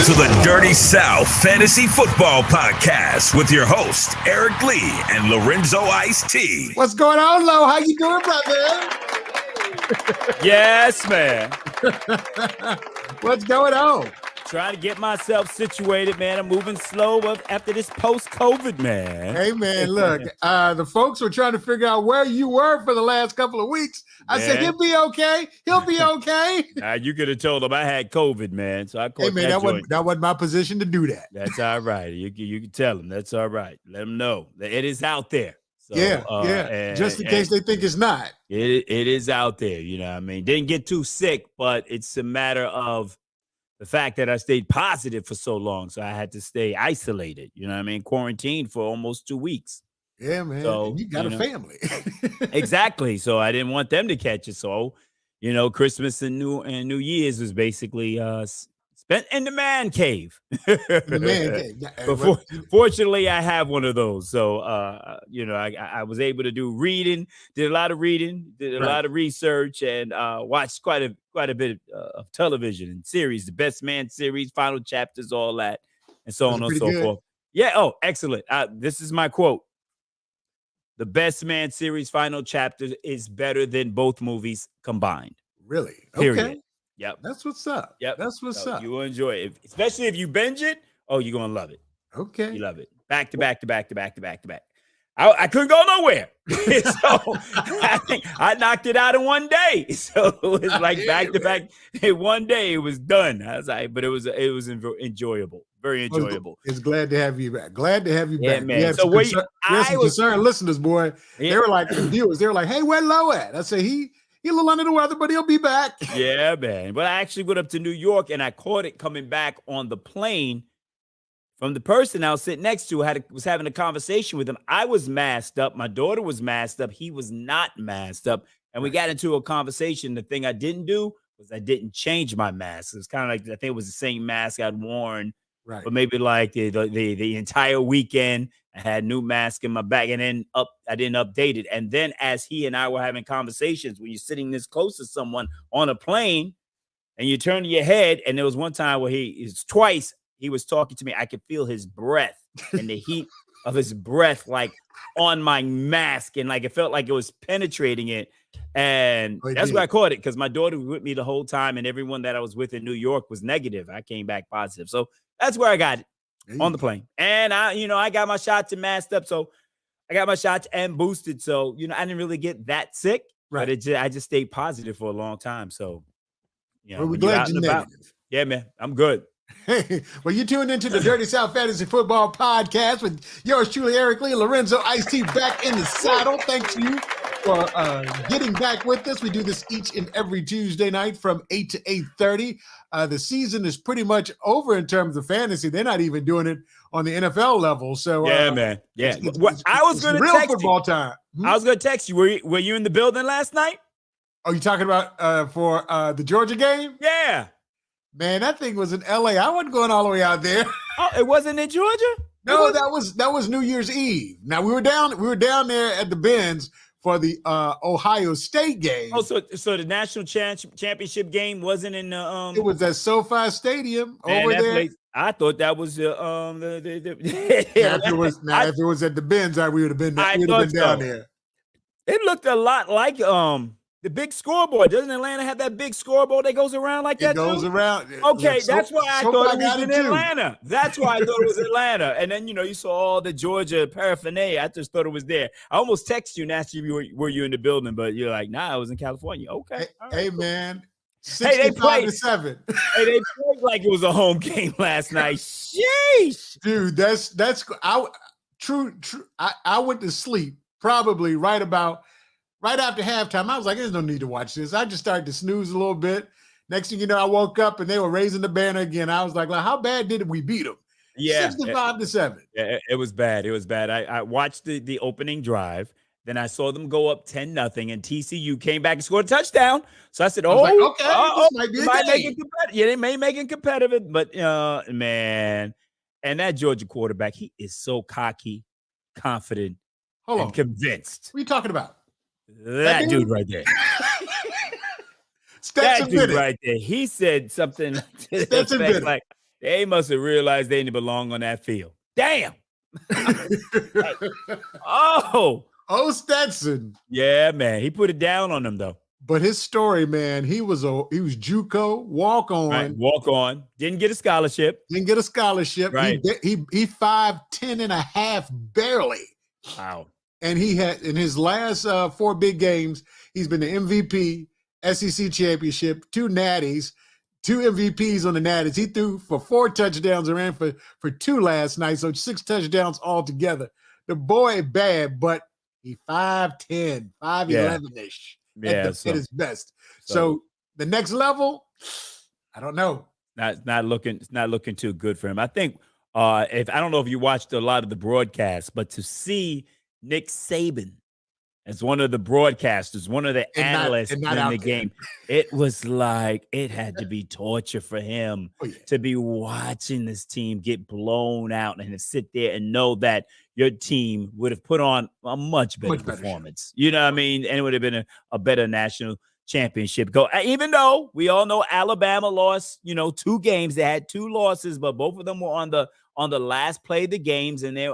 to the Dirty South Fantasy Football Podcast with your hosts, Eric Lee and Lorenzo Ice-T. What's going on, Lo? How you doing, brother? Yes, man. What's going on? Trying to get myself situated, man. I'm moving slow after this post-COVID, man. Hey, man, look, the folks were trying to figure out where you were for the last couple of weeks. I said, he'll be okay. He'll be okay. You could have told him I had COVID, man. So I caught Hey, man, that wasn't my position to do that. That's all right. You can tell him. That's all right. Let him know that it is out there. So, yeah. Just in case they think it's not. It is out there. You know what I mean? Didn't get too sick, but it's a matter of the fact that I stayed positive for so long. So I had to stay isolated, you know what I mean? Quarantined for almost 2 weeks. Yeah, man. So, and you got a family. Exactly. So I didn't want them to catch it. So, Christmas and New Year's was basically spent in the man cave. Fortunately, I have one of those. So, I was able to do reading, did a lot of reading, did a lot of research, and watched quite a bit of television and series, the Best Man series, final chapters, all that, and so on and so forth. Yeah. Oh, excellent. This is my quote. The Best Man series final chapter is better than both movies combined. Really? Period. Okay. Yep. That's what's up. Yep. That's what's up. You will enjoy it, especially if you binge it. Oh, you're going to love it. Okay. You love it. Back to back to back to back to back to back. I couldn't go nowhere. So I knocked it out in one day. So it was like back to back. In one day, it was done. I was like, but it was enjoyable. Very enjoyable. It's glad to have you back. Glad to have you back. Man. We had some concerned listeners, boy. Yeah. They were like viewers. They were like, "Hey, where Lo at?" I said, He a little under the weather, but he'll be back. Yeah, man. But I actually went up to New York and I caught it coming back on the plane from the person I was sitting next to. Was having a conversation with him. I was masked up. My daughter was masked up. He was not masked up. And we got into a conversation. The thing I didn't do was I didn't change my mask. It was kind of like, I think it was the same mask I'd worn. Right. But maybe like the entire weekend, I had new mask in my bag, and then I didn't update it. And then as he and I were having conversations, when you're sitting this close to someone on a plane and you turn your head, and there was one time where he was talking to me. I could feel his breath and the heat of his breath like on my mask, and like it felt like it was penetrating it. And that's where I caught it, because my daughter was with me the whole time, and everyone that I was with in New York was negative. I came back positive. So that's where I got it on the plane. And I got my shots and masked up. So I got my shots and boosted. So, I didn't really get that sick, but I just stayed positive for a long time. So, we're glad you're negative. Yeah, man, I'm good. Hey, well, you tuned into the Dirty South Fantasy Football Podcast with yours truly, Eric Lee, Lorenzo Ice-T back in the saddle. Thanks to you for getting back with us. We do this each and every Tuesday night from 8 to 8:30. The season is pretty much over in terms of fantasy. They're not even doing it on the NFL level. So yeah, man. Yeah. I was going to text football you. Time. I was going to text you. Were you in the building last night? Oh, you talking about for the Georgia game? Yeah. Man, that thing was in LA. I wasn't going all the way out there. Oh, it wasn't in Georgia? No, that was New Year's Eve. Now we were down there at the Benz for the Ohio State game. Oh, so the national championship game wasn't in the It was at SoFi Stadium over there. Place, I thought that was the if it was at the Benz, we would have been down there. It looked a lot like the big scoreboard. Doesn't Atlanta have that big scoreboard that goes around like that? It goes around. Okay, that's why I thought it was in Atlanta. That's why I thought it was Atlanta. And then, you saw all the Georgia paraphernalia. I just thought it was there. I almost texted you and asked you, were you in the building? But you're like, nah, I was in California. Okay. Hey, man. 65-7. Hey, they played like it was a home game last night. Sheesh. Dude, that's true. I went to sleep probably right after halftime. I was like, there's no need to watch this. I just started to snooze a little bit. Next thing you know, I woke up and they were raising the banner again. I was like, how bad did we beat them? Yeah. 65-7. Yeah, it was bad. It was bad. I watched the opening drive. Then I saw them go up 10-0, and TCU came back and scored a touchdown. So I said, this might be a game. They may make it competitive, but man. And that Georgia quarterback, he is so cocky, confident, and convinced. What are you talking about? That dude right there. Stetson that dude right there. He said something to the effect like, They must have realized they didn't belong on that field. Damn. Oh. Oh, Stetson. Yeah, man. He put it down on them, though. But his story, man, he was JUCO, walk on. Right. Walk on. Didn't get a scholarship. Didn't get a scholarship. Right. He 5'10" and a half barely. Wow. And he had in his last 4 big games, he's been the MVP, SEC championship, 2 natties, 2 MVPs on the natties. He threw for 4 touchdowns and ran for 2 last night, so 6 touchdowns altogether. The boy bad, but he 5'10", 5'11"-ish at his best. So the next level, I don't know. Not looking too good for him. I think I don't know if you watched a lot of the broadcasts, but to see Nick Saban as one of the broadcasters, one of the analysts in the game, it was like it had to be torture for him to be watching this team get blown out and to sit there and know that your team would have put on a much better performance. You know what I mean? And it would have been a better national championship go. Even though we all know Alabama lost, 2 games. They had 2 losses, but both of them were on the last play of the games, and they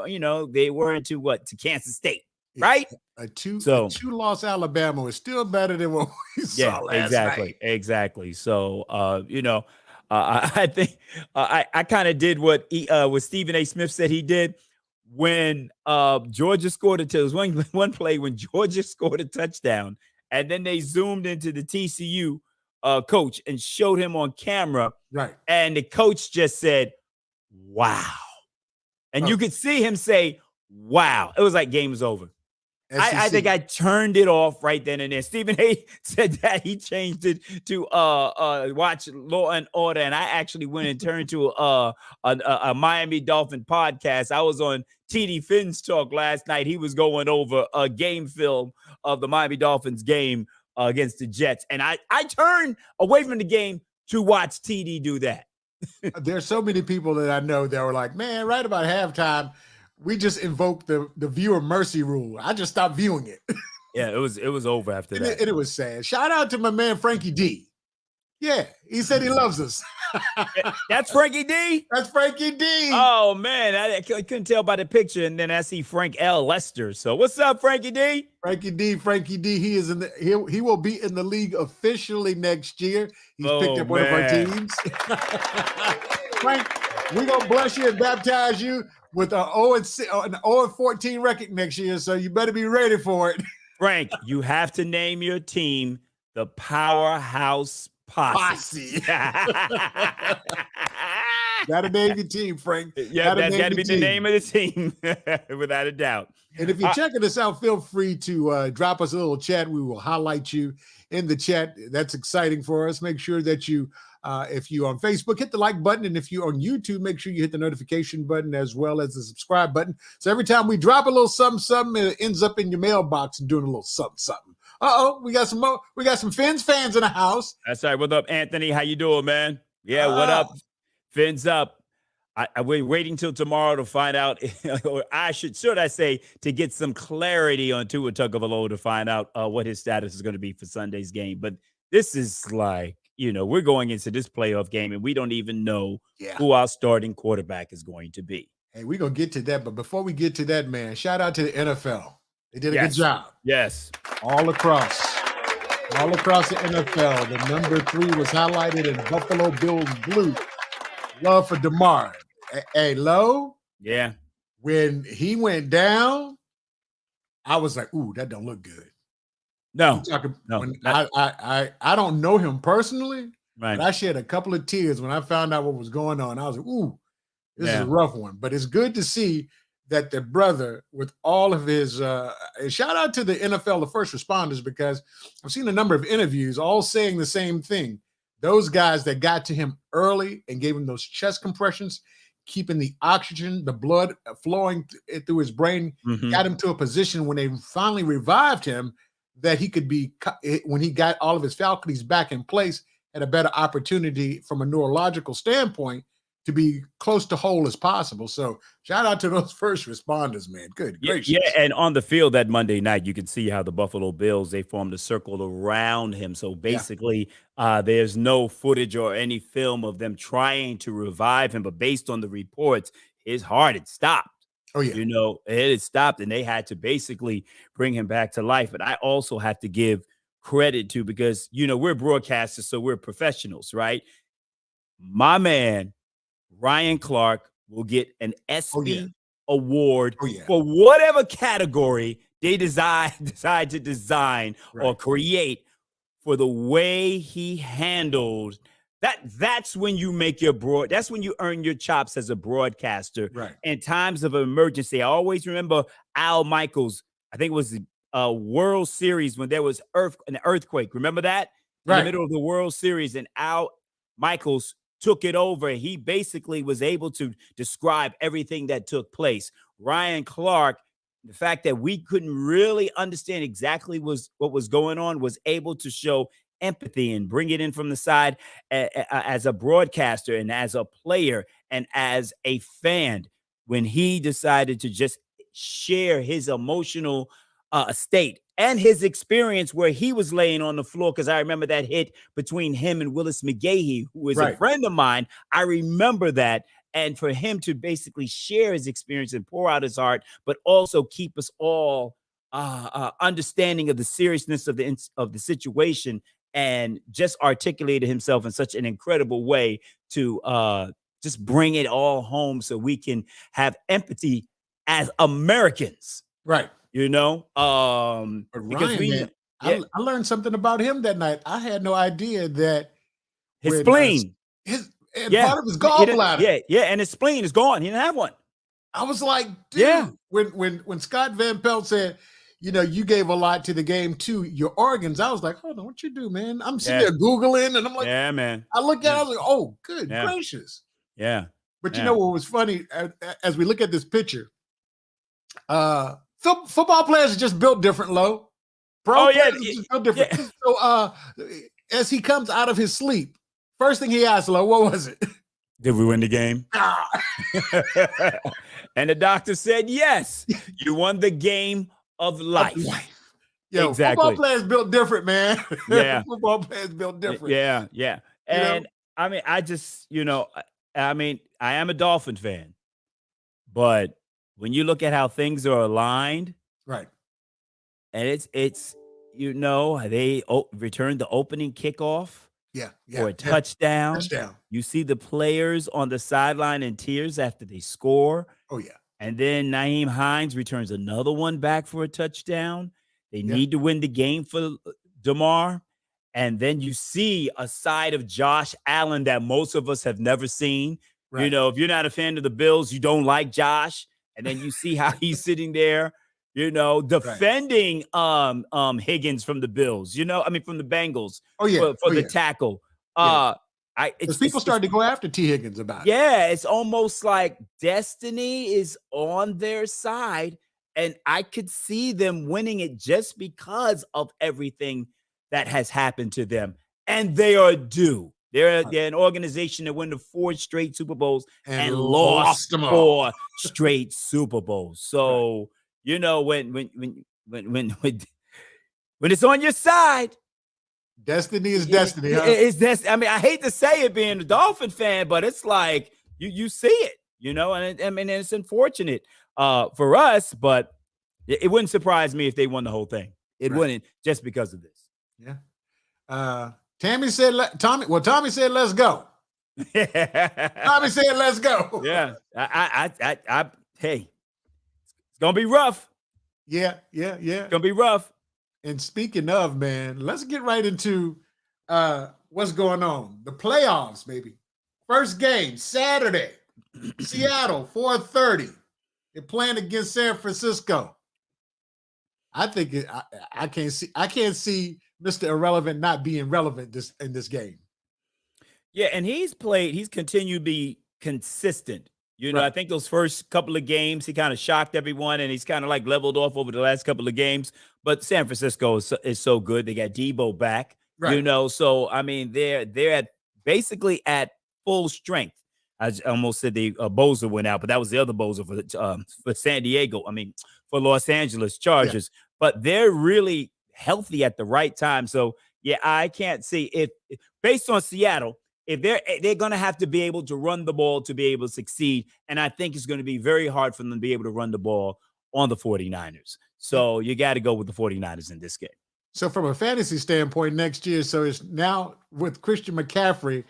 were into to Kansas State, right? A 2-loss Alabama is still better than what we saw last night. Exactly. So I think I kind of did what Stephen A. Smith said he did when Georgia scored it. There was one play when Georgia scored a touchdown, and then they zoomed into the TCU coach and showed him on camera. Right. And the coach just said, "Wow." And you could see him say, "Wow." It was like game was over. I think I turned it off right then and there. Stephen A. said that he changed it to watch Law and Order, and I actually went and turned to a Miami Dolphin podcast. I was on TD Finn's talk last night. He was going over a game film of the Miami Dolphins game against the Jets, and I turned away from the game to watch TD do that. There's so many people that I know that were like, man, right about halftime, we just invoked the viewer mercy rule. I just stopped viewing it. Yeah, it was over after that. And it was sad. Shout out to my man Frankie D. Yeah, he said he loves us. That's Frankie D? That's Frankie D. Oh, man, I couldn't tell by the picture, and then I see Frank L. Lester. So what's up, Frankie D? Frankie D, he is he will be in the league officially next year. He's picked up one of our teams. Frank, we're going to bless you and baptize you with an 0-14 record next year, so you better be ready for it. Frank, you have to name your team the Powerhouse Posse. Gotta name your team, Frank. Yeah, that's got to be the name of the team, without a doubt. And if you're checking us out, feel free to drop us a little chat. We will highlight you in the chat. That's exciting for us. Make sure that you, if you're on Facebook, hit the like button. And if you're on YouTube, make sure you hit the notification button as well as the subscribe button. So every time we drop a little something, it ends up in your mailbox and doing a little something. Uh-oh, we got some more. We got some Fins fans in the house. That's right. What up, Anthony? How you doing, man? Yeah, what up? Fins up. We're waiting till tomorrow to find out, or should I say, to get some clarity on Tua Tagovailoa to find out what his status is going to be for Sunday's game. But this is like, we're going into this playoff game, and we don't even know who our starting quarterback is going to be. Hey, we're going to get to that. But before we get to that, man, shout out to the NFL. They did a good job. Yes. All across the NFL, the number 3 was highlighted in Buffalo Bills blue. Love for DeMar. Hey, Lo. Yeah. When he went down, I was like, ooh, that don't look good. No. I don't know him personally, right, but I shed a couple of tears when I found out what was going on. I was like, ooh, this is a rough one. But it's good to see that the brother, with all of his shout out to the NFL, the first responders, because I've seen a number of interviews all saying the same thing. Those guys that got to him early and gave him those chest compressions, keeping the oxygen, the blood flowing through his brain, got him to a position when they finally revived him that he could be, when he got all of his faculties back in place, had a better opportunity from a neurological standpoint to be close to whole as possible. So shout out to those first responders, man. Good gracious. Yeah, and on the field that Monday night, you could see how the Buffalo Bills, they formed a circle around him. So basically, there's no footage or any film of them trying to revive him. But based on the reports, his heart had stopped. Oh, yeah. You know, it had stopped, and they had to basically bring him back to life. But I also have to give credit to, because, you know, we're broadcasters, so we're professionals, right? My man, Ryan Clark, will get an ESPY award for whatever category they decide to design or create, for the way he handled that. That's when you make that's when you earn your chops as a broadcaster. In times of emergency. I always remember Al Michaels. I think it was the World Series when there was an earthquake. Remember that? In the middle of the World Series, and Al Michaels took it over. He basically was able to describe everything that took place. Ryan Clark, the fact that we couldn't really understand exactly what was going on, was able to show empathy and bring it in from the side as a broadcaster and as a player and as a fan, when he decided to just share his emotional state and his experience where he was laying on the floor. Because I remember that hit between him and Willis McGahee, who is a friend of mine. I remember that. And for him to basically share his experience and pour out his heart, but also keep us all understanding of the seriousness of the situation, and just articulated himself in such an incredible way to just bring it all home, so we can have empathy as Americans. You know, because Ryan, I learned something about him that night. I had no idea that his spleen, part of his gallbladder. And his spleen is gone. He didn't have one. I was like, dude, when Scott Van Pelt said, you know, you gave a lot to the game too, your organs, I was like, hold on, what you do, man? I'm sitting there Googling, and I'm like, man. I look at it, I was like, oh, good gracious. But you know what was funny, as we look at this picture, football players are just built different, Lo. Players are just built different. So as he comes out of his sleep, first thing he asked, Lo, what was it? Did we win the game? And the doctor said, yes, you won the game of life. Yo, exactly. Football players built different, man. Football players built different. And I mean, I just, you know, I mean, I am a Dolphin fan, but when you look at how things are aligned, and it's you know, they returned the opening kickoff for a touchdown. You see the players on the sideline in tears after they score. And then Nyheim Hines returns another one back for a touchdown. They need to win the game for DeMar. And then you see a side of Josh Allen that most of us have never seen. You know, if you're not a fan of the Bills, you don't like Josh. And then you see how he's sitting there, you know, defending Higgins from the Bills, you know, I mean, from the Bengals for the tackle. People started to go after T. Higgins about it. It's almost like destiny is on their side, and I could see them winning it just because of everything that has happened to them, and they are due. They're an organization that won the 4 straight Super Bowls and lost 4 straight Super Bowls. So you know, when it's on your side, destiny is destiny. It's destiny. I mean, I hate to say it being a Dolphin fan, but it's like you see it, you know, and I mean, it's unfortunate for us, but it wouldn't surprise me if they won the whole thing. It wouldn't, just because of this. Tommy said, let's go. Tommy said, let's go. Hey, it's gonna be rough. It's gonna be rough. And speaking of, man, let's get right into what's going on. The playoffs, baby. First game, Saturday. Seattle, 4:30. They're playing against San Francisco. I think I can't see Mr. Irrelevant not being relevant in this game. And he's continued to be consistent. You know, I think those first couple of games, he kind of shocked everyone, and he's kind of like leveled off over the last couple of games. But San Francisco is so good. They got Debo back, you know. So, I mean, they're basically at full strength. almost said the Boza went out, but that was the other Boza for San Diego. I mean, for Los Angeles Chargers. Yeah. But they're really healthy at the right time. So, yeah, I can't see if based on Seattle, if they're going to have to be able to run the ball to be able to succeed. And I think it's going to be very hard for them to be able to run the ball on the 49ers. So you got to go with the 49ers in this game. So from a fantasy standpoint next year, so it's now with Christian McCaffrey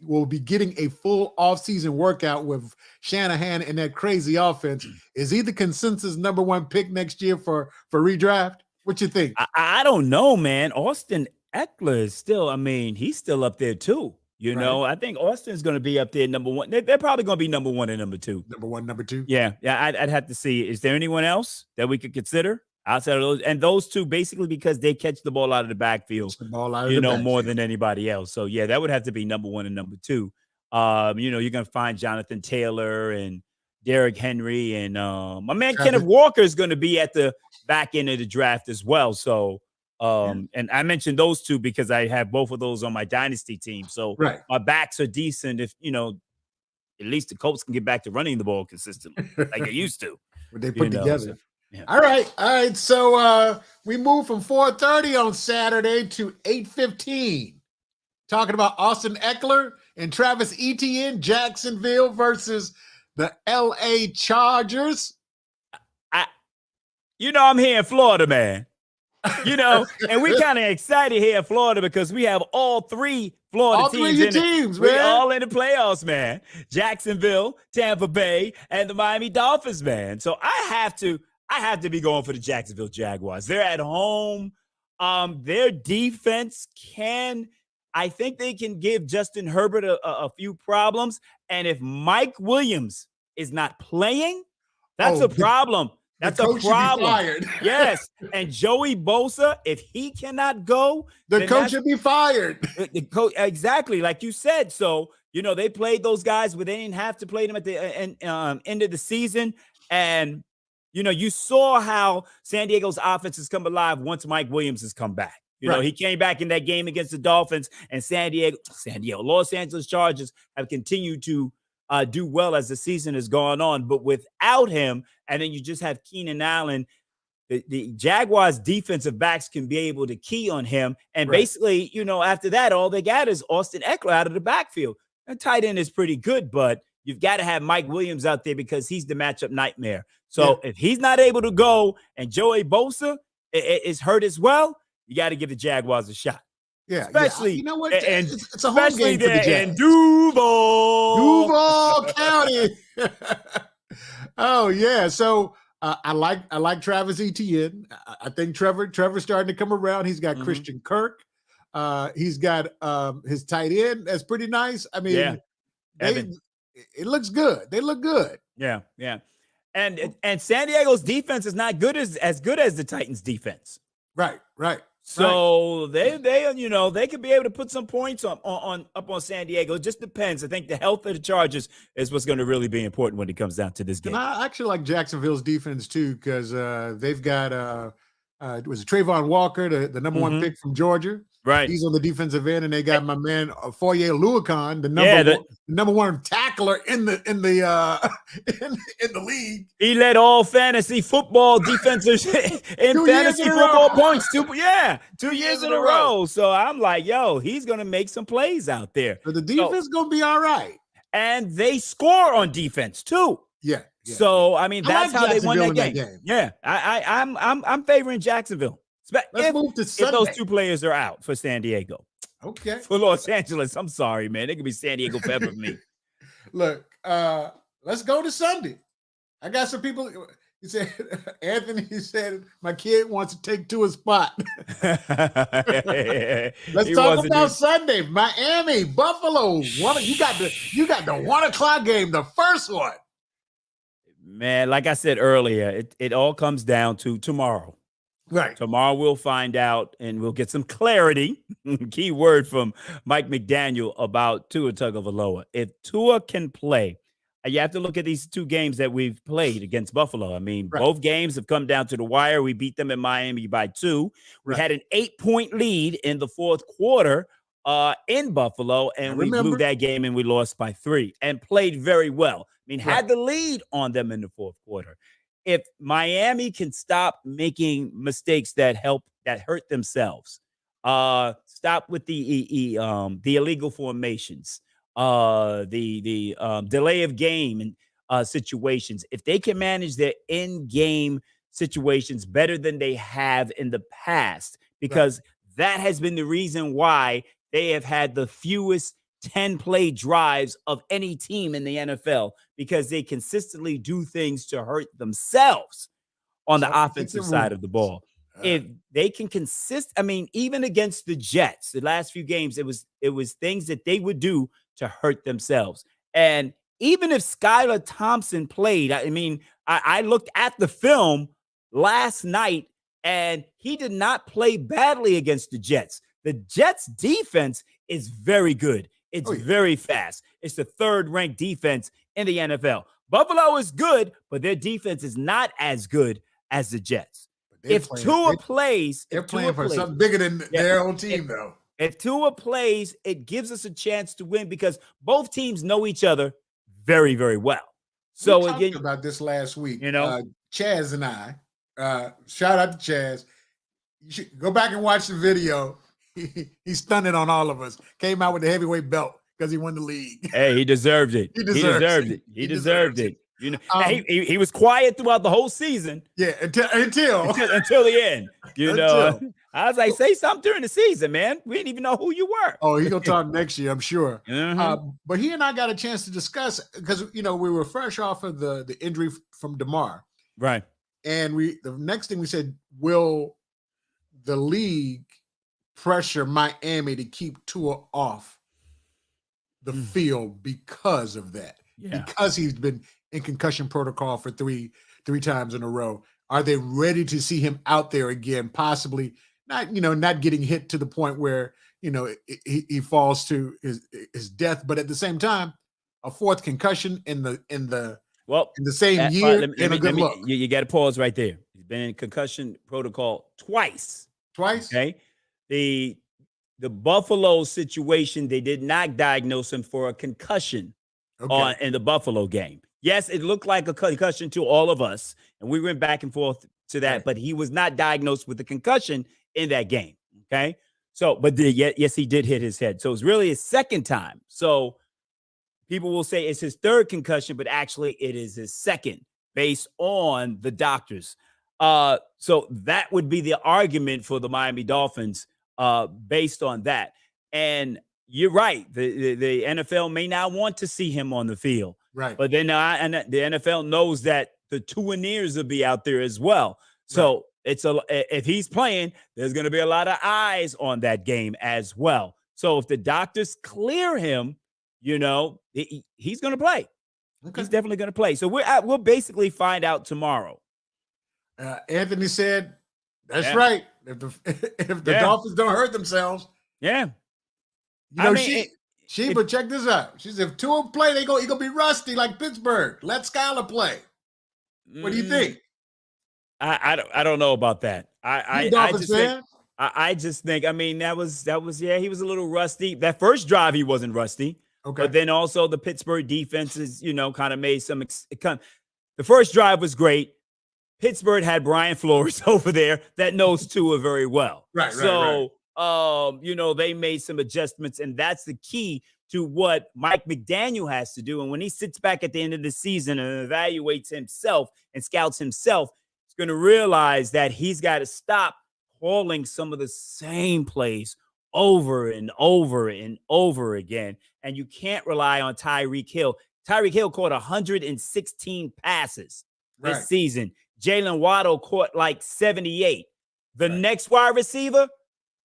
will be getting a full offseason workout with Shanahan and that crazy offense. Is he the consensus number one pick next year for redraft? What you think? I don't know, man. Austin Eckler is still, I mean, he's still up there too. You know, I think Austin's going to be up there number one. They're probably going to be number one and number two. Number one, number two? Yeah. I'd have to see. Is there anyone else that we could consider outside of those? And those two, basically, because they catch the ball out of the backfield, more than anybody else. So, yeah, that would have to be number one and number two. You're going to find Jonathan Taylor and Derrick Henry. And my man Kenneth Walker is going to be at the back end of the draft as well. So, and I mentioned those two because I have both of those on my dynasty team. So my backs are decent if, at least the Colts can get back to running the ball consistently like they used to. What they put together. So, yeah. All right. So we moved from 4:30 on Saturday to 8:15. Talking about Austin Eckler and Travis Etienne, Jacksonville versus the LA Chargers. I'm here in Florida, man. And we kind of excited here in Florida because we have all three Florida teams. We're all in the playoffs, man. Jacksonville, Tampa Bay, and the Miami Dolphins, man. So I have to be going for the Jacksonville Jaguars. They're at home. Their defense I think they can give Justin Herbert a few problems. And if Mike Williams is not playing, that's a problem. That's a problem. Yes. And Joey Bosa, if he cannot go, the coach should be fired. The coach, exactly, like you said. So, they played those guys, but they didn't have to play them at the end of the season. And, you saw how San Diego's offense has come alive once Mike Williams has come back. He came back in that game against the Dolphins, and Los Angeles Chargers have continued to do well as the season has gone on. But without him, and then you just have Keenan Allen, the Jaguars defensive backs can be able to key on him. And basically, after that, all they got is Austin Eckler out of the backfield. And tight end is pretty good, but you've got to have Mike Williams out there because he's the matchup nightmare. So if he's not able to go and Joey Bosa is hurt as well, you got to give the Jaguars a shot. Yeah, especially you know what? And it's a home game for the Jags. In Duval County. Oh yeah. So I like Travis Etienne. I think Trevor's starting to come around. He's got Christian Kirk. He's got his tight end. That's pretty nice. I mean, it looks good. They look good. Yeah. And San Diego's defense is not as good as the Titans' defense. Right. So they could be able to put some points up on San Diego. It just depends. I think the health of the Chargers is what's going to really be important when it comes down to this game. And I actually like Jacksonville's defense too because they've got was it Trayvon Walker, the number one pick from Georgia. Right. He's on the defensive end, and they got my man Foye Oluokun, the number one tackler in the league. He led all fantasy football defenses in fantasy football points. 2 years in a row. So I'm like, he's gonna make some plays out there. So the defense gonna be all right. And they score on defense too. Yeah. So I mean, that's how they won that game. Yeah, I'm favoring Jacksonville. Let's move to Sunday. If those two players are out for San Diego. Okay. For Los Angeles, I'm sorry, man. They could be San Diego forever for me. Look, let's go to Sunday. I got some people. He said, Anthony, my kid wants to take Tua's spot. Let's talk about Sunday. Miami, Buffalo. You got the 1:00 game, the first one. Man, like I said earlier, it all comes down to tomorrow. Right. Tomorrow we'll find out and we'll get some clarity, key word from Mike McDaniel about Tua Tagovailoa. If Tua can play, you have to look at these two games that we've played against Buffalo. I mean, both games have come down to the wire. We beat them in Miami by 2. We had an 8-point lead in the fourth quarter in Buffalo, and we blew remember. that game and we lost by 3 and played very well. I mean, had Right. the lead on them in the fourth quarter. If Miami can stop making mistakes that hurt themselves, stop with the illegal formations, the delay of game and situations. If they can manage their in-game situations better than they have in the past, because that has been the reason why they have had the fewest 10-play drives of any team in the NFL, because they consistently do things to hurt themselves on the offensive side of the ball. If they can even against the Jets, the last few games, it was things that they would do to hurt themselves. And even if Skylar Thompson played, I looked at the film last night, and he did not play badly against the Jets. The Jets defense is very good. It's very fast. It's the third-ranked defense in the NFL. Buffalo is good, but their defense is not as good as the Jets. If Tua plays, they're playing for something bigger than their own team, though. If Tua plays, it gives us a chance to win because both teams know each other very, very well. So we talked about this last week. Chaz and I, shout out to Chaz. You should go back and watch the video. He stunned it on all of us. Came out with the heavyweight belt because he won the league. Hey, he deserved it. He deserved it. You know, he was quiet throughout the whole season. Yeah, until the end. You know, I was like, say something during the season, man. We didn't even know who you were. Oh, he's gonna talk next year, I'm sure. Mm-hmm. But he and I got a chance to discuss because we were fresh off of the injury from DeMar, right? And the next thing we said, will the league pressure Miami to keep Tua off the field because of that? Yeah. Because he's been in concussion protocol for three times in a row. Are they ready to see him out there again? Possibly not getting hit to the point where he falls to his death, but at the same time, a fourth concussion in the same year. You got to pause right there. He's been in concussion protocol twice. Okay. The Buffalo situation, they did not diagnose him for a concussion in the Buffalo game. Yes, it looked like a concussion to all of us, and we went back and forth to that, but he was not diagnosed with a concussion in that game. Okay. So, but yes, he did hit his head. So it's really his second time. So people will say it's his third concussion, but actually it is his second based on the doctors. So that would be the argument for the Miami Dolphins based on that. And you're right. The NFL may not want to see him on the field. Right. But then and the NFL knows that the Tuaneers will be out there as well. So if he's playing, there's going to be a lot of eyes on that game as well. So if the doctors clear him, he's going to play. Okay. He's definitely going to play. So we'll basically find out tomorrow. Anthony said, "That's right. If the Dolphins don't hurt themselves, but check this out. She said, if Tua play, he gonna be rusty like Pittsburgh. Let Skylar play. What do you think?" I don't know about that. I just think. I mean, that was. He was a little rusty. That first drive, he wasn't rusty. Okay. But then also the Pittsburgh defenses, kind of made some. The first drive was great. Pittsburgh had Brian Flores over there that knows Tua very well. Right. They made some adjustments, and that's the key to what Mike McDaniel has to do. And when he sits back at the end of the season and evaluates himself and scouts himself, he's going to realize that he's got to stop calling some of the same plays over and over and over again. And you can't rely on Tyreek Hill. Tyreek Hill caught 116 passes this season. Jalen Waddle caught like 78. The next wide receiver,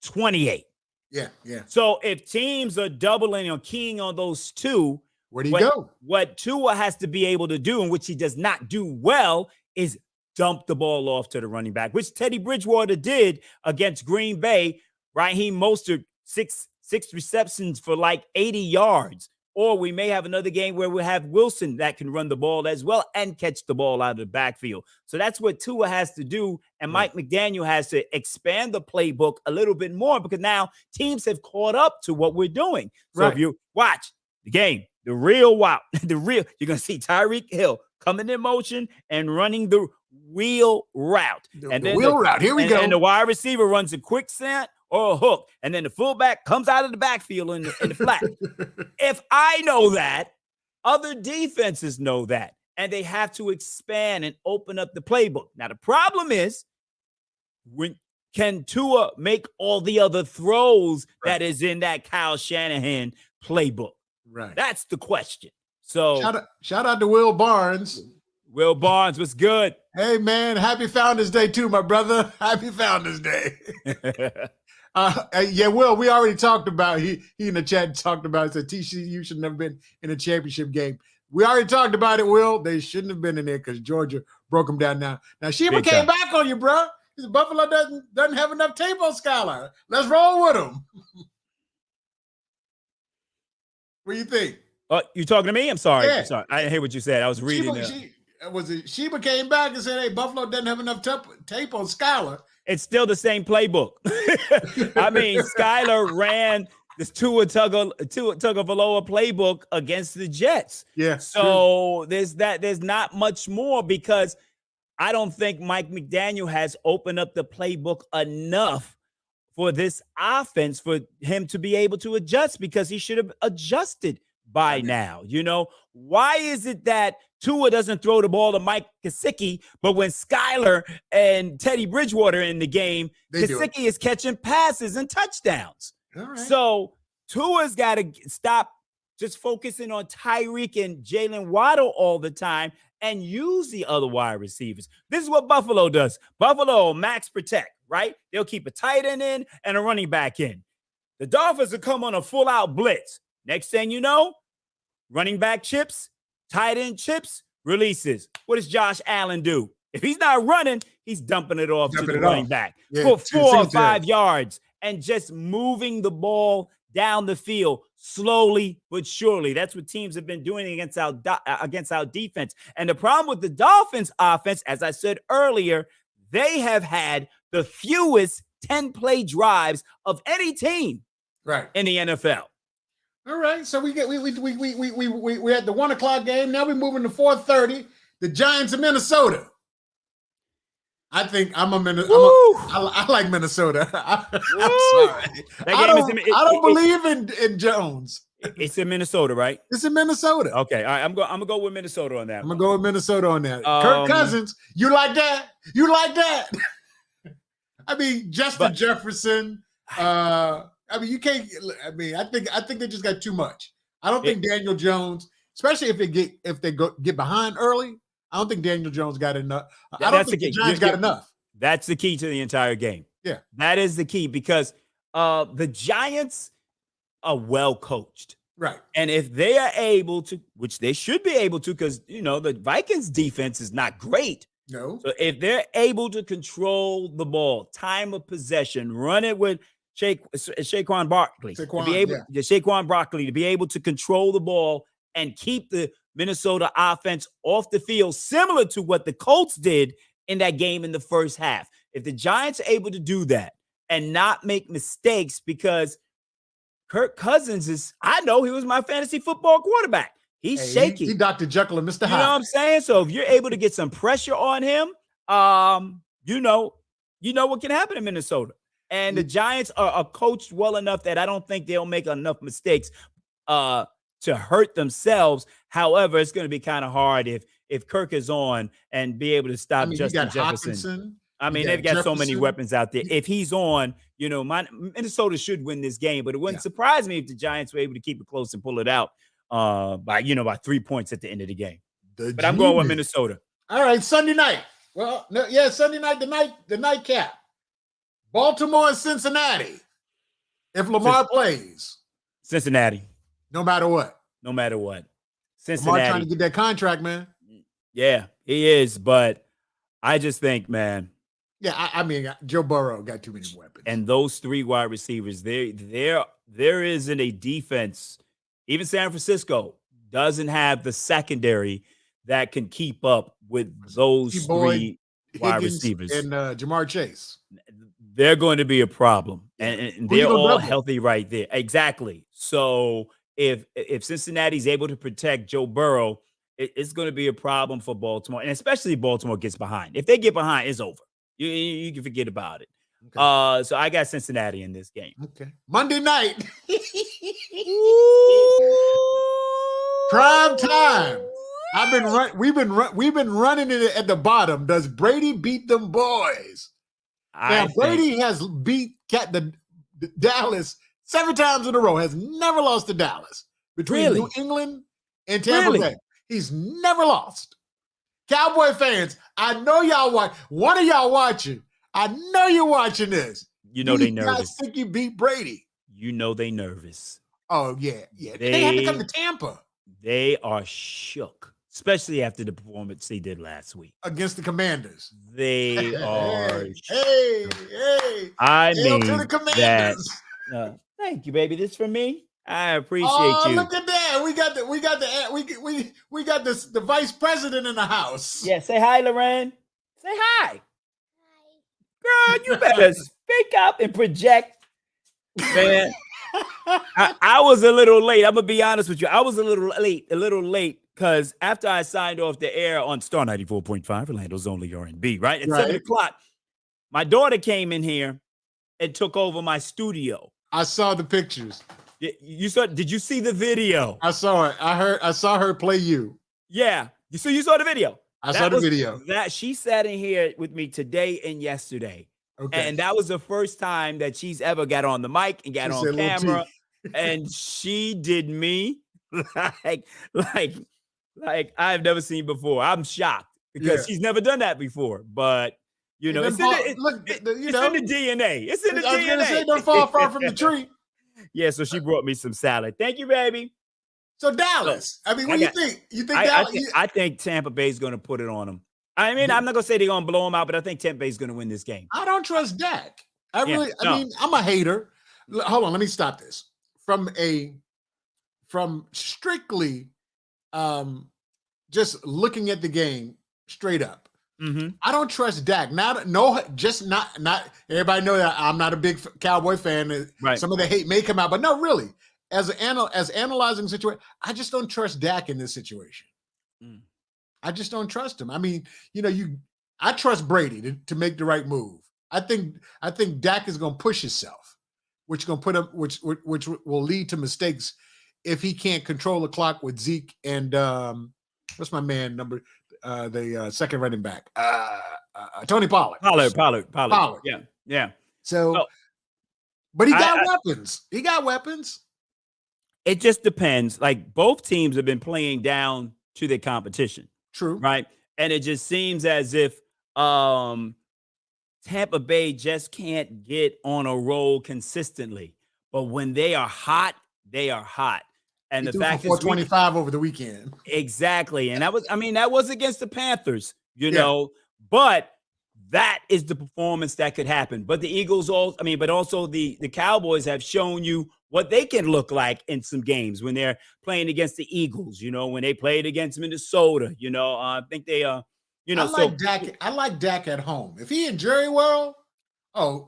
28. Yeah. So if teams are doubling or keying on those two, where do you go? What Tua has to be able to do, and which he does not do well, is dump the ball off to the running back, which Teddy Bridgewater did against Green Bay. Raheem Mostert, six receptions for like 80 yards. or we may have another game where we have Wilson that can run the ball as well and catch the ball out of the backfield. So that's what Tua has to do, and Mike McDaniel has to expand the playbook a little bit more because now teams have caught up to what we're doing. So if you watch the game, you're going to see Tyreek Hill coming in motion and running the wheel route. Here we go. And the wide receiver runs a quick slant or a hook, and then the fullback comes out of the backfield in the flat. If I know that, other defenses know that, and they have to expand and open up the playbook. Now, the problem is, can Tua make all the other throws that is in that Kyle Shanahan playbook? Right. That's the question. So shout out to Will Barnes. Will Barnes, what's good? Hey, man, happy Founders Day too, my brother. Happy Founders Day. Will, we already talked about, he in the chat talked about it, said TCU should never been in a championship game. We already talked about it, Will. They shouldn't have been in there because Georgia broke them down now. Now, Sheba came back on you, bro. Buffalo doesn't have enough tape on Skylar. Let's roll with him. What do you think? You talking to me? I'm sorry. Yeah. I'm sorry. I didn't hear what you said. I was reading. Sheba came back and said, hey, Buffalo doesn't have enough tape on Skylar. It's still the same playbook. I mean, Skylar ran this Tua Tagovailoa playbook against the Jets. Yeah. So there's not much more because I don't think Mike McDaniel has opened up the playbook enough for this offense for him to be able to adjust because he should have adjusted by now. Why is it that Tua doesn't throw the ball to Mike Gesicki, but when Skylar and Teddy Bridgewater are in the game, Gesicki is catching passes and touchdowns. All right. So Tua's got to stop just focusing on Tyreek and Jalen Waddle all the time and use the other wide receivers. This is what Buffalo does. Buffalo max protect, right? They'll keep a tight end in and a running back in. The Dolphins will come on a full-out blitz. Next thing you know, running back chips, tight end chips, releases. What does Josh Allen do? If he's not running, he's dumping it off to the running back for 4 or 5 yards and just moving the ball down the field slowly but surely. That's what teams have been doing against our defense. And the problem with the Dolphins offense, as I said earlier, they have had the fewest 10-play drives of any team in the NFL. All right, so we had the 1 o'clock game. Now we're moving to 4:30. The Giants of Minnesota. I think I like Minnesota. I'm sorry. I don't believe in Jones. It's in Minnesota, right? It's in Minnesota. Okay, all right. I'm gonna go with Minnesota on that. I'm gonna go with Minnesota on that. Kirk Cousins, you like that? You like that? I mean, Justin Jefferson. I mean, you can't. I mean, I think they just got too much. I don't think Daniel Jones, especially if they get behind early. I don't think Daniel Jones got enough. I don't think the Giants got enough. That's the key to the entire game. Yeah, that is the key because the Giants are well coached, right? And if they are able to, which they should be able to, because the Vikings defense is not great. No. So if they're able to control the ball, time of possession, run it with Saquon Barkley, Saquon Barkley to be able to control the ball and keep the Minnesota offense off the field, similar to what the Colts did in that game in the first half. If the Giants are able to do that and not make mistakes, because Kirk Cousins I know he was my fantasy football quarterback. He's shaky. He Dr. Jekyll and Mr. Hyde. You know what I'm saying? So if you're able to get some pressure on him, you know what can happen in Minnesota. And the Giants are coached well enough that I don't think they'll make enough mistakes to hurt themselves. However, it's going to be kind of hard if Kirk is on and be able to stop Justin Jefferson. They've got so many weapons out there. If he's on, Minnesota should win this game, but it wouldn't surprise me if the Giants were able to keep it close and pull it out by 3 points at the end of the game. But I'm going with Minnesota. All right, Sunday night. Well, Sunday night, the nightcap. Baltimore and Cincinnati. If Lamar plays. Cincinnati. No matter what. Cincinnati. Lamar trying to get that contract, man. Yeah, he is. But I just think, man. Yeah, I mean, Joe Burrow got too many weapons. And those 3 wide receivers, there isn't a defense Even San Francisco doesn't have the secondary that can keep up with those Boyd, three wide Higgins, receivers. and Jamar Chase. They're going to be a problem, Yeah. and Who you they're gonna all double? healthy right there. Exactly. So if Cincinnati's able to protect Joe Burrow, it's going to be a problem for Baltimore, and especially if Baltimore gets behind. If they get behind, it's over. You can forget about it. Okay. So I got Cincinnati in this game. Okay. Monday night. Prime time. We've been running it at the bottom. Does Brady beat them boys? Now Brady has beat the Dallas 7 times in a row. Has never lost to Dallas between New England and Tampa Bay. He's never lost. Cowboy fans, I know y'all watch. One of y'all watching. I know you're watching this. You know they nervous. You guys think you beat Brady? You know they nervous. Oh yeah. They had to come to Tampa. They are shook, especially after the performance they did last week against the Commanders. They are. Hey! I mean to the Commanders. Thank you, baby. This for me. I appreciate you. Look at that. We got the vice president in the house. Yeah, say hi, Loren. Say hi. Girl, you better speak up and project. Man, I was a little late. I'm gonna be honest with you. I was a little late because after I signed off the air on Star 94.5, Orlando's only R&B, right? At 7 o'clock, my daughter came in here and took over my studio. I saw the pictures. Did you see the video? I saw it. I saw her play you. Yeah. You saw the video. I saw the video. That she sat in here with me today and yesterday. Okay. And that was the first time that she's ever got on the mic and got on camera. And she did me like I've never seen before. I'm shocked because she's never done that before. But it's in the DNA. It's in the DNA. I was gonna say, don't fall far from the tree. Yeah, so she brought me some salad. Thank you, baby. So Dallas, I mean, what do you think? You think Dallas? I think Tampa Bay's going to put it on them. I mean, I'm not going to say they're going to blow them out, but I think Tampa Bay's going to win this game. I don't trust Dak. I mean, I'm a hater. Hold on, let me stop this. From strictly just looking at the game straight up. Mm-hmm. I don't trust Dak. Not everybody know that I'm not a big Cowboy fan. Right. Some of the hate may come out, but no, really, as analyzing situation, I just don't trust Dak in this situation. I just don't trust him. I mean, I trust Brady to make the right move. I think Dak is going to push himself, which will lead to mistakes if he can't control the clock with Zeke and what's my man number. The second running back, Tony Pollard. Pollard. Yeah. So, but he got weapons. He got weapons. It just depends. Like both teams have been playing down to their competition. True. Right. And it just seems as if Tampa Bay just can't get on a roll consistently. But when they are hot, they are hot. And the fact is 425 over the weekend. Exactly. And that was against the Panthers, know, but that is the performance that could happen. But the Eagles also the Cowboys have shown you what they can look like in some games when they're playing against the Eagles, when they played against Minnesota, I think they I like Dak at home. If he in Jerry World, I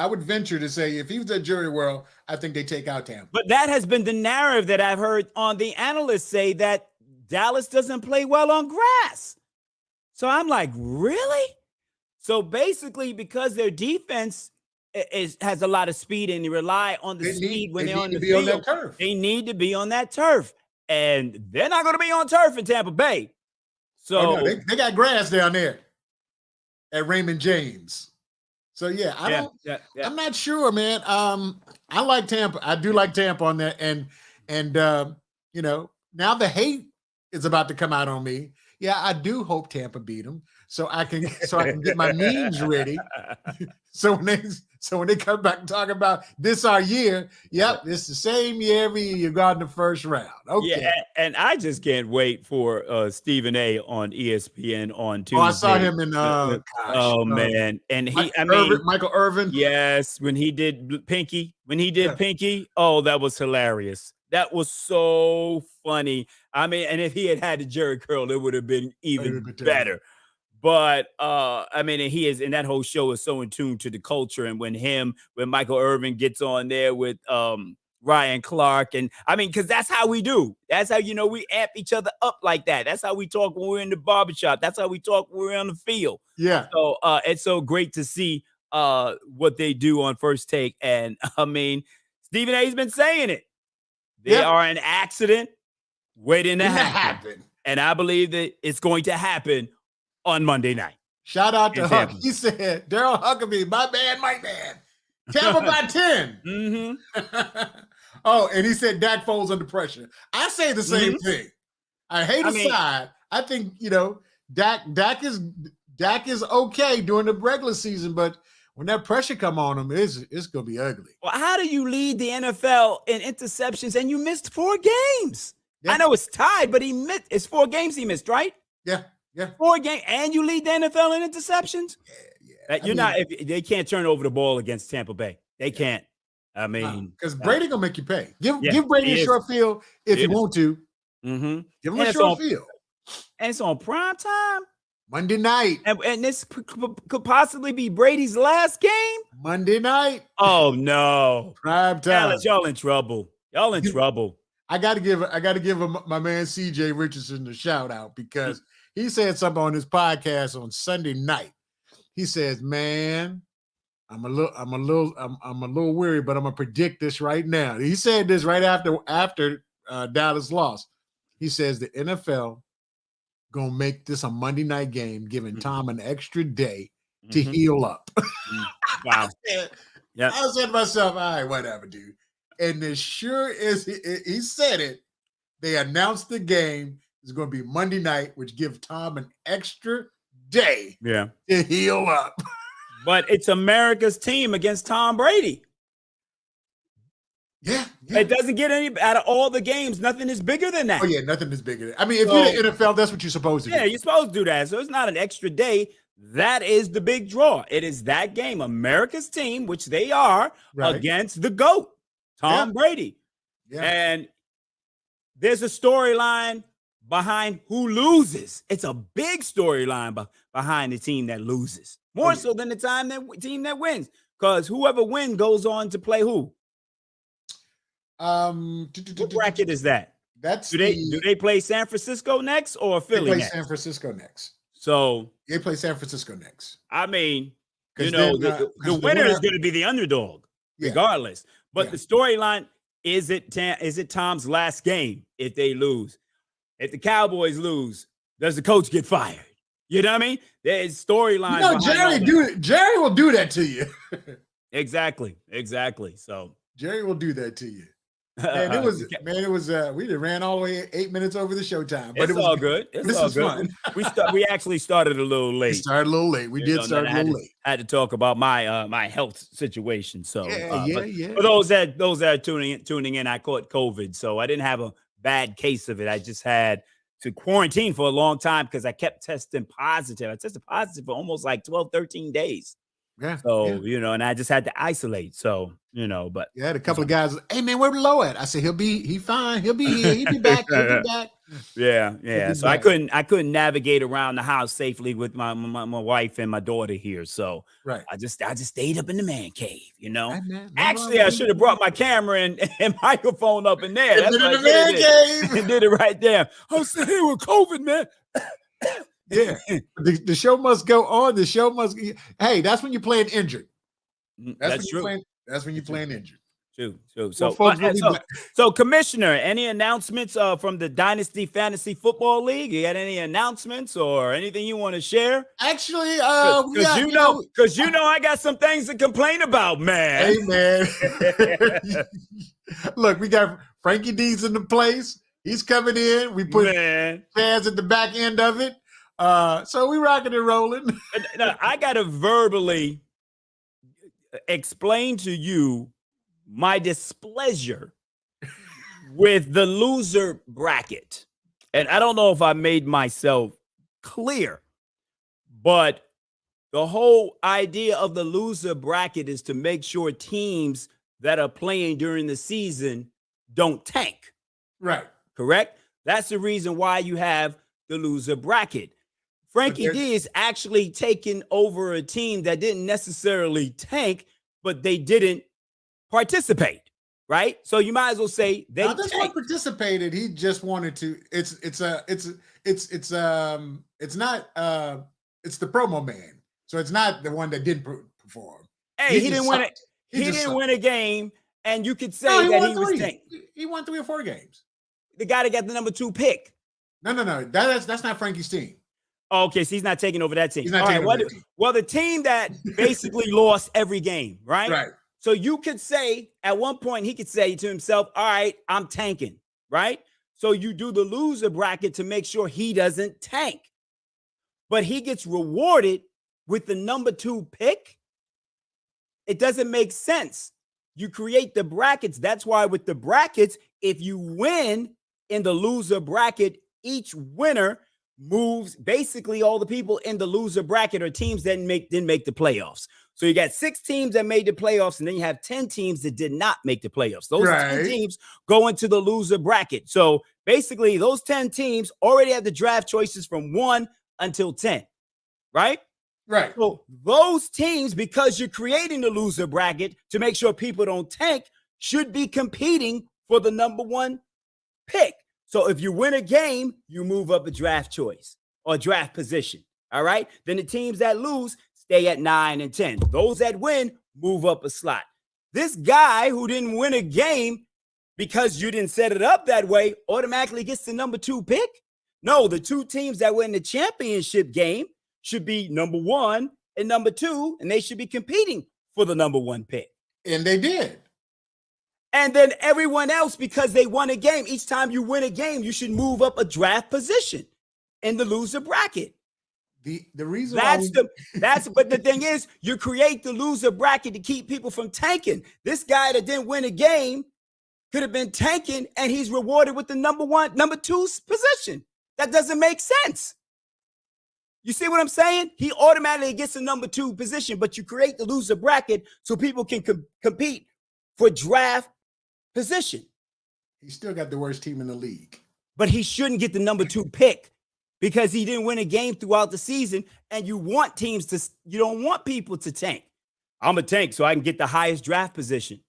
would venture to say if he was at Jerry World, I think they take out Tampa. But that has been the narrative that I've heard on the analysts say that Dallas doesn't play well on grass. So I'm like, really? So basically, because their defense has a lot of speed and they rely on the speed when they're on the field, they need to be on that turf. And they're not going to be on turf in Tampa Bay. So they got grass down there at Raymond James. So I'm not sure, man. I like Tampa. I do like Tampa on that. And now the hate is about to come out on me. Yeah, I do hope Tampa beat them, so I can get my memes ready. So when they come back and talk about this our year, yep, it's the same year every year you got in the first round. Okay. Yeah, and I just can't wait for Stephen A. on ESPN on Tuesday. Oh, I saw him in man, and Michael Irvin. Yes, when he did Pinky, oh, that was hilarious. That was so funny. I mean, and if he had the Jerry curl, it would have been even better. But I mean, and that whole show is so in tune to the culture. And when Michael Irvin gets on there with Ryan Clark, and I mean, because that's how we do. That's how we amp each other up like that. That's how we talk when we're in the barbershop. That's how we talk when we're on the field. Yeah. So it's so great to see what they do on First Take. And I mean, Stephen A's been saying it. They are an accident waiting to happen. And I believe that it's going to happen on Monday night. Shout out to Huck. He said, Daryl Huckabee, my man. Tampa by 10. Mm-hmm. Oh, and he said Dak Foles under pressure. I say the same thing. I hate aside. I think, Dak is okay during the regular season, but when that pressure come on him, it's going to be ugly. Well, how do you lead the NFL in interceptions and you missed 4 games? Yeah. I know it's tied, but it's 4 games he missed, right? Yeah. 4 games, and you lead the NFL in interceptions? Yeah. If they can't turn over the ball against Tampa Bay. They can't. I mean, because Brady gonna make you pay. Give Brady a short field if you want to. Mm-hmm. Give him a short field. And it's on prime time. Monday night. And this could possibly be Brady's last game? Monday night. Oh, no. Prime time. Y'all in trouble. I got to give my man CJ Richardson a shout out because he said something on his podcast on Sunday night. He says, "Man, I'm a little weary, but I'm gonna predict this right now." He said this right after Dallas lost. He says the NFL gonna make this a Monday night game, giving Tom an extra day to heal up. Wow. I said to myself, all right, whatever, dude. And as sure as he said it, they announced the game is going to be Monday night, which gives Tom an extra day to heal up. But it's America's team against Tom Brady. Yeah. It doesn't get any out of all the games. Nothing is bigger than that. Oh, yeah, nothing is bigger. I mean, if you're the NFL, that's what you're supposed to do. Yeah, you're supposed to do that. So it's not an extra day. That is the big draw. It is that game, America's team, which they are, against the GOAT, Tom Brady. Yeah. And there's a storyline behind who loses. It's a big storyline behind the team that loses. More so than the team that wins. Because whoever wins goes on to play who? What bracket is that? Do they play San Francisco next or Philly next? They play San Francisco next. So they play San Francisco next. I mean, the winner is going to be the underdog, regardless. But the storyline is it Tom's last game if they lose? If the Cowboys lose, does the coach get fired? You know what I mean? There's storylines. Jerry will do that to you. Exactly. So Jerry will do that to you. Man, it was we just ran all the way 8 minutes over the showtime. But it's all good. It's all good. We actually started a little late. We did start a little late. I had to talk about my health situation. So yeah. For those that are tuning in, I caught COVID, so I didn't have a bad case of it. I just had to quarantine for a long time because I kept testing positive. I tested positive for almost like 12, 13 days. Yeah. So, and I just had to isolate. So, but you had a couple of guys, hey man, where Low at? I said, he's fine. He'll be here. He'll be back. Yeah. So I couldn't navigate around the house safely with my wife and my daughter here. So I just stayed up in the man cave, Actually, I should have brought my camera and microphone up in there. That's what I did. And did it right there. I was sitting here with COVID, man. Yeah, the show must go on. The show must. Hey, that's when you're playing injured. That's true. That's when you're playing injured. True. So, Commissioner, any announcements from the Dynasty Fantasy Football League? You got any announcements or anything you want to share? Actually, because I got some things to complain about, man. Hey, man. Look, we got Frankie D's in the place. He's coming in. We put Chaz at the back end of it. So we rocking and rolling. Now, I got to verbally explain to you my displeasure with the loser bracket. And I don't know if I made myself clear, but the whole idea of the loser bracket is to make sure teams that are playing during the season don't tank. Right. Correct? That's the reason why you have the loser bracket. Frankie D is actually taking over a team that didn't necessarily tank, but they didn't participate, right? So you might as well say they this one participated. He just wanted to. It's the promo man. So it's not the one that didn't perform. Hey, he didn't win it. He didn't win a game, and you could say that he was tanked. He won 3 or 4 games. The guy that got the number 2 pick. No. That's not Frankie's team. Oh, okay, so he's not taking over that team. He's not taking over that team. Well, the team that basically lost every game, right? Right. So you could say at one point he could say to himself, all right, I'm tanking, right? So you do the loser bracket to make sure he doesn't tank. But he gets rewarded with the number 2 pick. It doesn't make sense. You create the brackets. That's why with the brackets, if you win in the loser bracket, each winner moves. Basically, all the people in the loser bracket are teams that didn't make the playoffs. So you got 6 teams that made the playoffs, and then you have 10 teams that did not make the playoffs. Those 10 teams go into the loser bracket. So basically, those 10 teams already have the draft choices from 1 until 10, right? Right. So those teams, because you're creating the loser bracket to make sure people don't tank, should be competing for the number 1 pick. So if you win a game, you move up a draft choice or draft position. All right. Then the teams that lose stay at 9 and 10. Those that win move up a slot. This guy who didn't win a game because you didn't set it up that way automatically gets the number 2 pick. No, the 2 teams that win the championship game should be number 1 and number 2, and they should be competing for the number 1 pick. And they did. And then everyone else, because they won a game, each time you win a game, you should move up a draft position in the loser bracket. The reason but the thing is, you create the loser bracket to keep people from tanking. This guy that didn't win a game could have been tanking, and he's rewarded with the number 2 position. That doesn't make sense. You see what I'm saying? He automatically gets the number 2 position, but you create the loser bracket so people can compete for draft position. He still got the worst team in the league. But he shouldn't get the number 2 pick because he didn't win a game throughout the season, and you don't want people to tank. I'm a tank so I can get the highest draft position.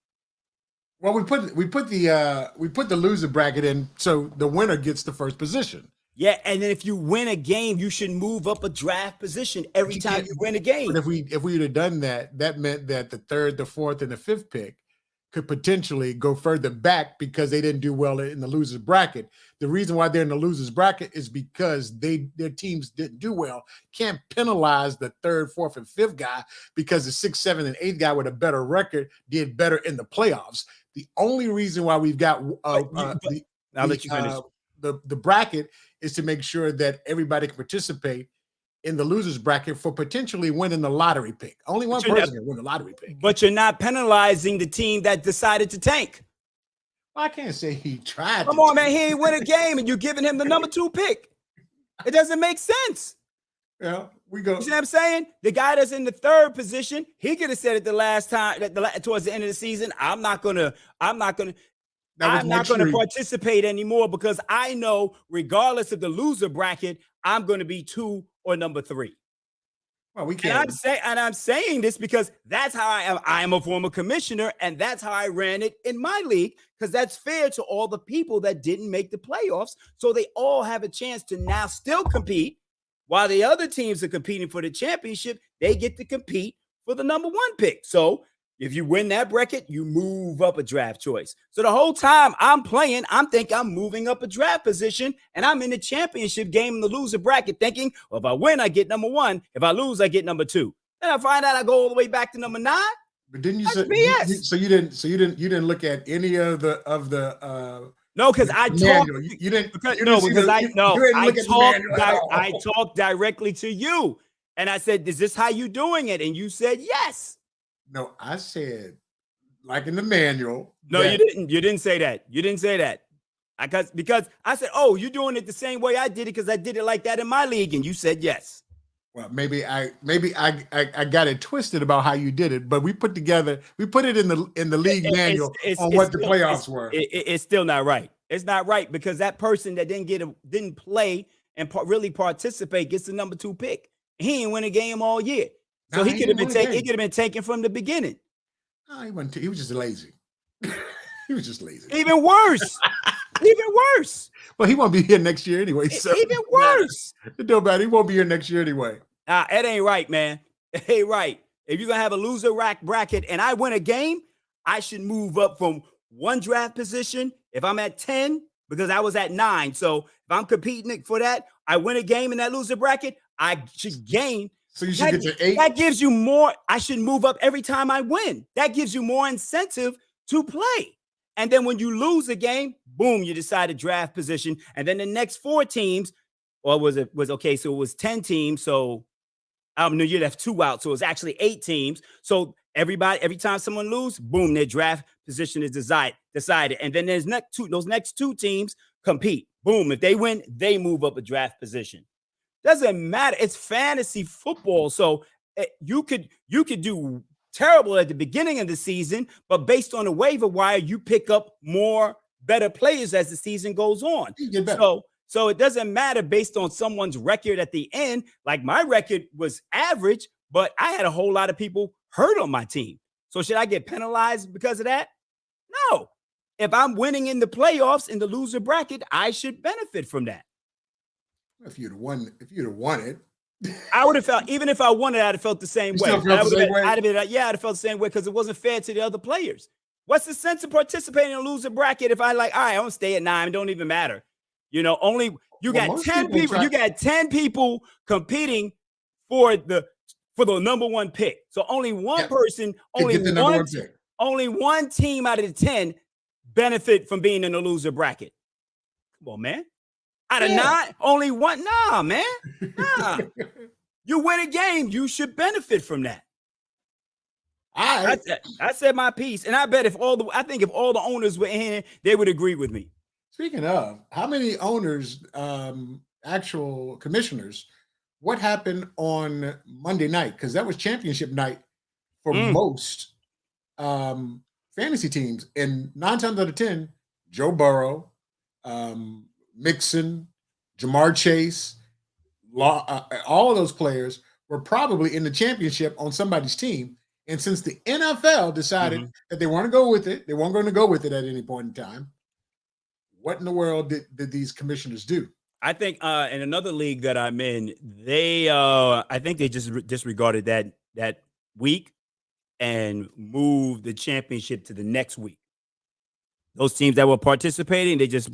Well, we put the loser bracket in so the winner gets the first position. Yeah, and then if you win a game, you should move up a draft position every time you win a game. But if we would have done that, that meant that the 3rd, the 4th, and the 5th pick could potentially go further back because they didn't do well in the losers bracket. The reason why they're in the losers bracket is because their teams didn't do well. Can't penalize the 3rd, 4th, and 5th guy because the 6th, 7th, and 8th guy with a better record did better in the playoffs. The only reason why we've got I'll let you finish. The bracket is to make sure that everybody can participate in the losers bracket for potentially winning the lottery pick. Only one person can win the lottery pick. But you're not penalizing the team that decided to tank. Well, I can't say he tried. Come on, man. He ain't win a game and you're giving him the number 2 pick. It doesn't make sense. Yeah, we go. You see what I'm saying? The guy that's in the 3rd position, he could have said it the last time, towards the end of the season, I'm not gonna participate anymore because I know regardless of the loser bracket, I'm going to be 2 or number 3. Well, we can't. And I'm saying this because that's how I am. I am a former commissioner, and that's how I ran it in my league because that's fair to all the people that didn't make the playoffs. So they all have a chance to now still compete while the other teams are competing for the championship. They get to compete for the number 1 pick. So if you win that bracket, you move up a draft choice. So the whole time I'm playing, I'm thinking I'm moving up a draft position, and I'm in the championship game in the loser bracket thinking, well, if I win, I get number 1. If I lose, I get number 2. Then I find out I go all the way back to number 9. But didn't you say BS? So you didn't look at any of the No, because I talked. You didn't. Because, you no, didn't because you didn't look at the manual at all. I talked directly to you, and I said, "Is this how you doing it?" And you said, "Yes." No, I said, like in the manual. No, you didn't. You didn't say that. You didn't say that. Because I said, "Oh, you're doing it the same way I did it because I did it like that in my league," and you said yes. Well, maybe I got it twisted about how you did it, but we put it in the league manual on what the playoffs were. It's still not right. It's not right because that person that didn't play and really participate gets the number 2 pick. He ain't win a game all year, so he could have been taken from the beginning. No, he wasn't. He was just lazy. He was just lazy. Even worse. Even worse. Well, he won't be here next year anyway. So even worse. It don't matter. He won't be here next year anyway. It ain't right, man. It ain't right. If you're gonna have a loser bracket and I win a game, I should move up from one draft position. If I'm at 10, because I was at 9. So if I'm competing for that, I win a game in that loser bracket, I should gain. So you should get to 8. That gives you more. I should move up every time I win. That gives you more incentive to play. And then when you lose a game, boom, you decide a draft position. And then the next 4 teams, or so it was 10 teams. So no, you'd have 2 out. So it's actually 8 teams. So every time someone loses, boom, their draft position is decided. And then those next 2 teams compete. Boom. If they win, they move up a draft position. Doesn't matter. It's fantasy football. So you could do terrible at the beginning of the season, but based on the waiver wire, you pick up more better players as the season goes on. So it doesn't matter based on someone's record at the end. Like my record was average, but I had a whole lot of people hurt on my team. So should I get penalized because of that? No. If I'm winning in the playoffs in the loser bracket, I should benefit from that. If you'd have won it, I would have felt, even if I won it, I'd have felt the same way. I'd have felt the same way because it wasn't fair to the other players. What's the sense of participating in a loser bracket if I all right, I'm gonna stay at 9, don't even matter. You got 10 people. You got 10 people competing for the number 1 pick. So only one person, only one team out of the 10 benefit from being in the loser bracket. Come on, man. Out of 9, only one. Nah, man. Nah. You win a game, you should benefit from that. I said my piece, and I bet if all the owners were in here, they would agree with me. Speaking of, how many owners, actual commissioners, what happened on Monday night? Because that was championship night for most fantasy teams. And 9 times out of 10, Joe Burrow, Mixon, Jamar Chase, all of those players were probably in the championship on somebody's team. And since the NFL decided that they want to go with it, they weren't going to go with it at any point in time. What in the world did these commissioners do? I think in another league that I'm in, I think they just disregarded that week and moved the championship to the next week. Those teams that were participating, they just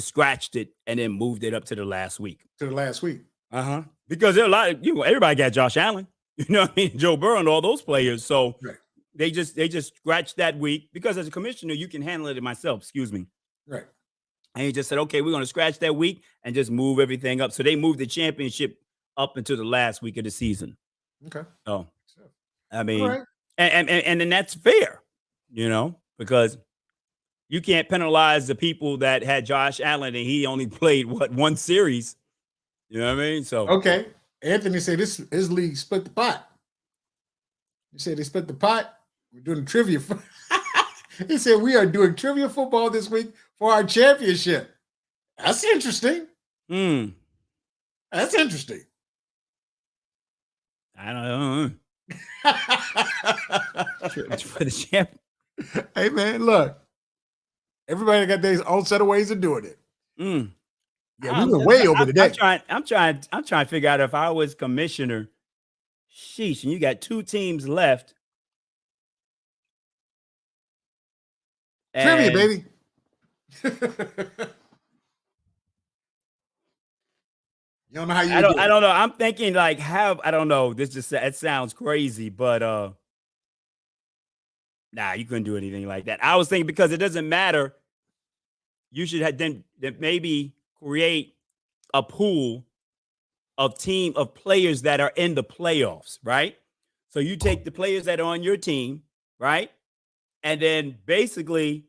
scratched it and then moved it up to the last week. Because there are a lot of everybody got Josh Allen, Joe Burrow and all those players. So they just scratched that week because as a commissioner, you can handle it myself. Excuse me. Right. And he just said, okay, we're going to scratch that week and just move everything up. So they moved the championship up into the last week of the season. Okay. Oh, I mean, and then that's fair, because you can't penalize the people that had Josh Allen and he only played one series. You know what I mean? So okay. Anthony said his league split the pot. He said they split the pot. We're doing trivia. He said we are doing trivia football this week for our championship. That's interesting. That's interesting. I don't know. For the champ. Hey man, look. Everybody got their own set of ways of doing it. Yeah, we went way over today. I'm trying to figure out if I was commissioner. Sheesh, and you got 2 teams left. Trivia, baby. You don't know how you I don't know. I'm thinking like I don't know. It sounds crazy, but nah, you couldn't do anything like that. I was thinking because it doesn't matter you should have then maybe create a pool of players that are in the playoffs, right? So you take the players that are on your team, right? And then basically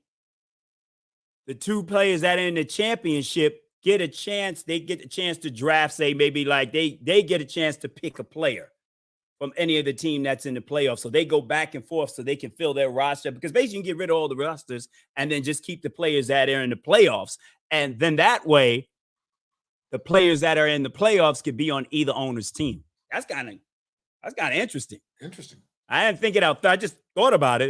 the two players that are in the championship get a chance. They get the chance to draft, say maybe like they get a chance to pick a player from any of the team that's in the playoffs. So they go back and forth so they can fill their roster, because basically you can get rid of all the rosters and then just keep the players that are in the playoffs. And then that way, the players that are in the playoffs could be on either owner's team. That's kind of interesting. Interesting. I didn't think it out. I just thought about it.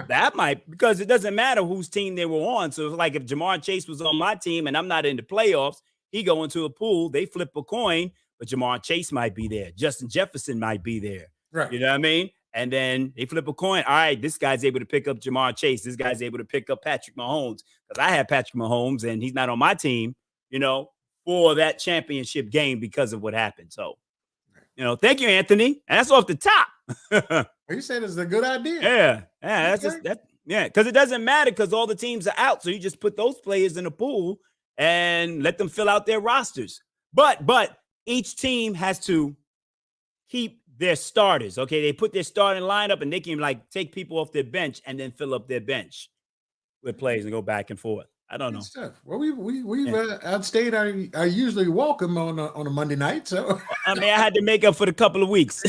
That might, because it doesn't matter whose team they were on. So it's like if Jamar Chase was on my team and I'm not in the playoffs, he go into a pool, they flip a coin, but Jamar Chase might be there. Justin Jefferson might be there. Right. You know what I mean? And then they flip a coin. All right, this guy's able to pick up Jamar Chase. This guy's able to pick up Patrick Mahomes, because I had Patrick Mahomes and he's not on my team, for that championship game because of what happened. So, thank you, Anthony. And that's off the top. You said it's a good idea. Yeah. That's just that. Yeah, because it doesn't matter because all the teams are out. So you just put those players in the pool and let them fill out their rosters. But each team has to keep their starters. Okay, they put their starting lineup and they can take people off their bench and then fill up their bench with players and go back and forth. I don't know. Stuff. Well, we've outstayed our usually welcome on a Monday night. So I had to make up for the couple of weeks.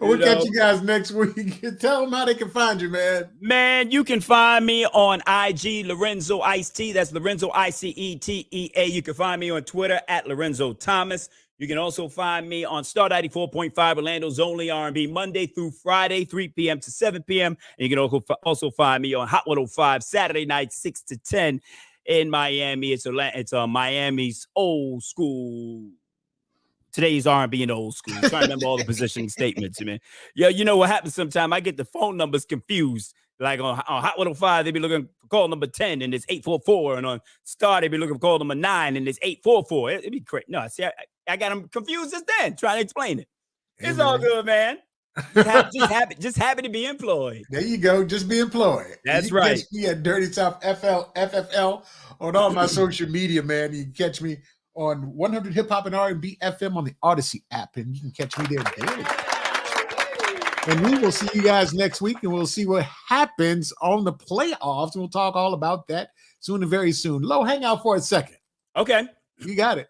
We'll catch you guys next week. Tell them how they can find you, man. Man, you can find me on IG, Lorenzo Ice T. That's Lorenzo ICETEA. You can find me on Twitter at Lorenzo Thomas. You can also find me on Star 94.5, Orlando's only R&B, Monday through Friday, 3 p.m. to 7 p.m. And you can also find me on Hot 105, Saturday night, 6 to 10 in Miami. It's Miami's old school. Today's R&B and old school. I'm trying to remember all the positioning statements, man. Yeah, you know what happens sometimes? I get the phone numbers confused. Like on Hot 105, they be looking for call number 10 and it's 844. And on Star, they be looking for call number 9 and it's 844. It'd be great. No, see, I got them confused just then, trying to explain it. It's all good, man. Just happy to be employed. There you go. Just be employed. That's right. Catch me at Dirty South FFL on all my social media, man. You can catch me on 100 Hip Hop and R&B FM on the Odyssey app, and you can catch me there daily. And we will see you guys next week, and we'll see what happens on the playoffs. We'll talk all about that soon and very soon. Lo, hang out for a second. Okay. You got it.